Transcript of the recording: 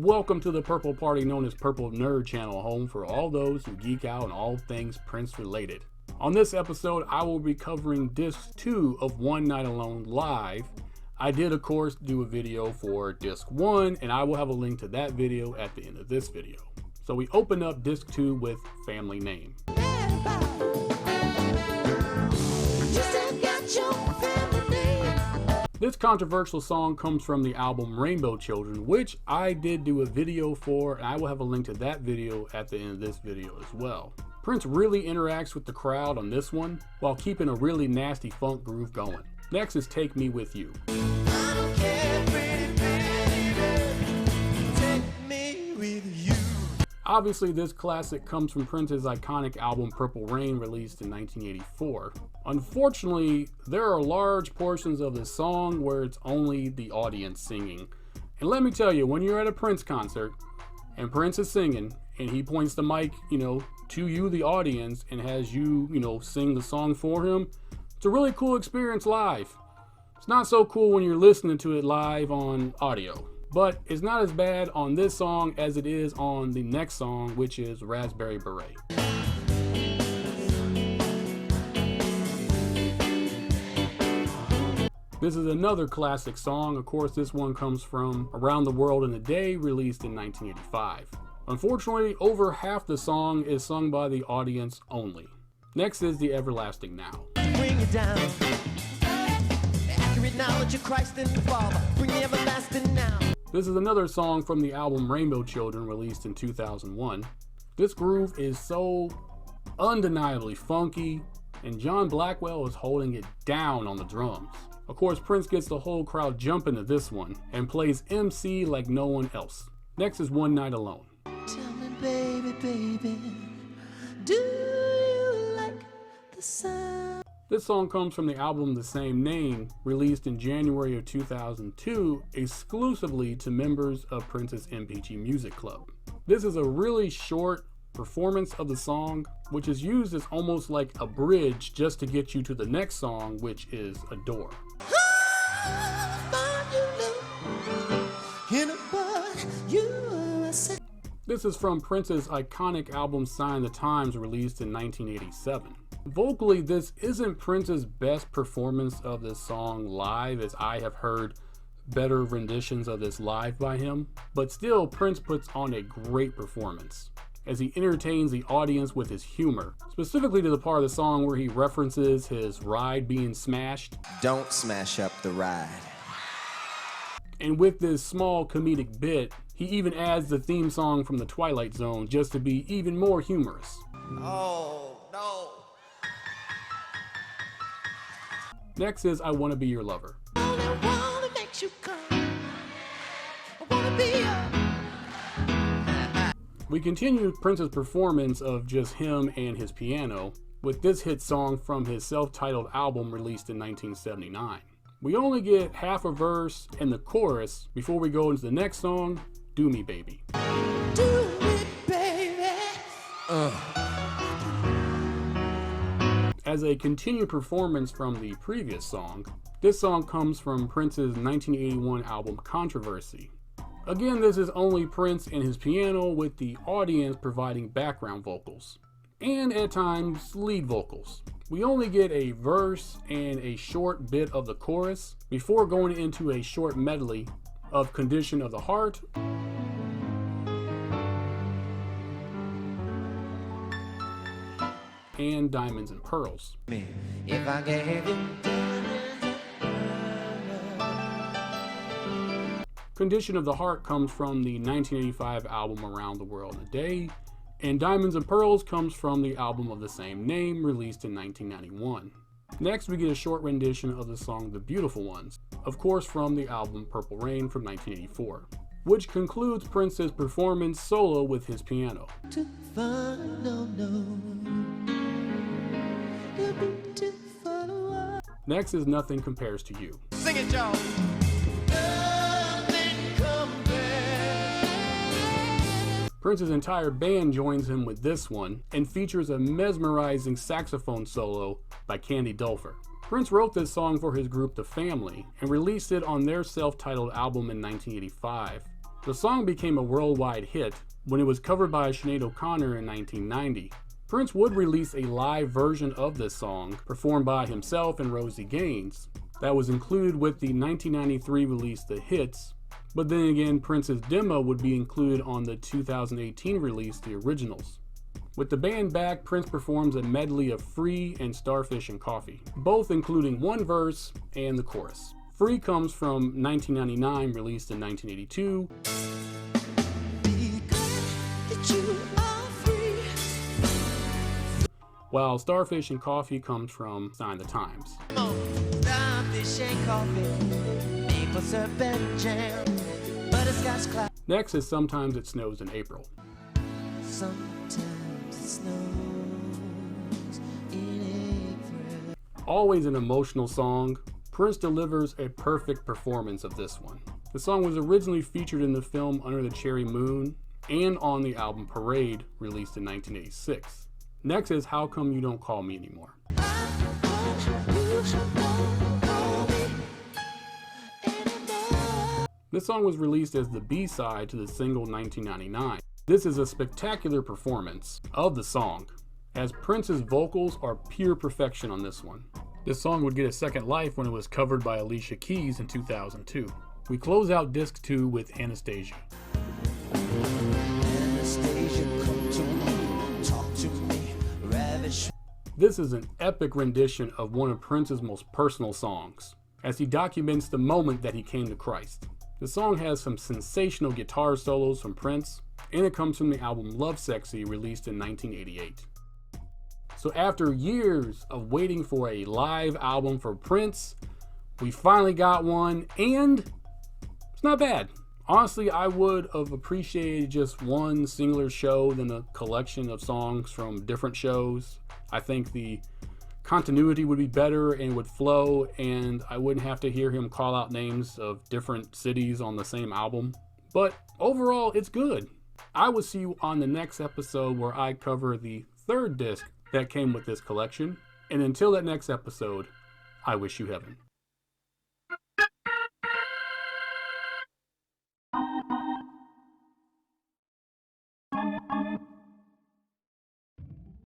Welcome to the Purple Party, known as Purple Nerd Channel, home for all those who geek out on all things Prince related. On this episode, I will be covering Disc 2 of One Nite Alone live. I did, of course, do a video for Disc 1, and I will have a link to that video at the end of this video. So we open up Disc 2 with Family Name. This controversial song comes from the album Rainbow Children, which I did do a video for, and I will have a link to that video at the end of this video as well. Prince really interacts with the crowd on this one, while keeping a really nasty funk groove going. Next is Take Me With You. I don't care, pretty baby, take me with you. Obviously, this classic comes from Prince's iconic album Purple Rain, released in 1984. Unfortunately, there are large portions of this song where it's only the audience singing. And let me tell you, when you're at a Prince concert and Prince is singing and he points the mic, to you, the audience, and has you, sing the song for him, it's a really cool experience live. It's not so cool when you're listening to it live on audio. But it's not as bad on this song as it is on the next song, which is Raspberry Beret. This is another classic song. Of course, this one comes from Around the World in a Day, released in 1985. Unfortunately, over half the song is sung by the audience only. Next is The Everlasting Now. Bring it down. Accurate knowledge of Christ and the Father. Bring the everlasting now. This is another song from the album Rainbow Children, released in 2001. This groove is so undeniably funky, and John Blackwell is holding it down on the drums. Of course, Prince gets the whole crowd jumping to this one and plays MC like no one else. Next is One Nite Alone. Tell me, baby, do you like the sound? This song comes from the album the same name, released in January of 2002, exclusively to members of Prince's MPG Music Club. This is a really short performance of the song, which is used as almost like a bridge just to get you to the next song, which is Adore. This is from Prince's iconic album Sign the Times, released in 1987. Vocally, this isn't Prince's best performance of this song live, as I have heard better renditions of this live by him, but still, Prince puts on a great performance as he entertains the audience with his humor, specifically to the part of the song where he references his ride being smashed. Don't smash up the ride. And with this small comedic bit, he even adds the theme song from The Twilight Zone just to be even more humorous. Oh, no. Next is I Wanna Be Your Lover. I wanna make you come. I wanna be your... We continue Prince's performance of just him and his piano with this hit song from his self-titled album released in 1979. We only get half a verse and the chorus before we go into the next song, Do Me Baby. Do it, baby. As a continued performance from the previous song, this song comes from Prince's 1981 album Controversy. Again, this is only Prince and his piano, with the audience providing background vocals, and at times lead vocals. We only get a verse and a short bit of the chorus before going into a short medley of Condition of the Heart, and Diamonds and Pearls. If I gave you Condition of the Heart comes from the 1985 album Around the World in a Day, and Diamonds and Pearls comes from the album of the same name, released in 1991. Next, we get a short rendition of the song The Beautiful Ones, of course from the album Purple Rain from 1984, which concludes Prince's performance solo with his piano. too far, no. You've been too far. Next is Nothing Compares to You. Sing it, y'all. Prince's entire band joins him with this one and features a mesmerizing saxophone solo by Candy Dulfer. Prince wrote this song for his group The Family and released it on their self-titled album in 1985. The song became a worldwide hit when it was covered by Sinead O'Connor in 1990. Prince would release a live version of this song, performed by himself and Rosie Gaines, that was included with the 1993 release The Hits, but then again Prince's demo would be included on the 2018 release The Originals. With the band back, Prince performs a medley of Free and Starfish and Coffee, both including one verse and the chorus. Free comes from 1999, released in 1982. While Starfish and Coffee comes from Sign the Times. Starfish and coffee, maple syrup and jam, butterscotch cloud. Next is Sometimes It Snows in April. Sometimes it snows in April. Always an emotional song, Prince delivers a perfect performance of this one. The song was originally featured in the film Under the Cherry Moon and on the album Parade, released in 1986. Next is How Come You Don't Call Me Anymore. This song was released as the B-side to the single 1999. This is a spectacular performance of the song, as Prince's vocals are pure perfection on this one. This song would get a second life when it was covered by Alicia Keys in 2002. We close out disc 2 with Anastasia. Anastasia, come to me, talk to me, ravish. This is an epic rendition of one of Prince's most personal songs, as he documents the moment that he came to Christ. The song has some sensational guitar solos from Prince, and it comes from the album Love Sexy, released in 1988. So after years of waiting for a live album for Prince, we finally got one, and it's not bad. Honestly, I would have appreciated just one singular show than a collection of songs from different shows. I think the continuity would be better and would flow, and I wouldn't have to hear him call out names of different cities on the same album. But overall, it's good. I will see you on the next episode where I cover the third disc that came with this collection. And until that next episode, I wish you heaven.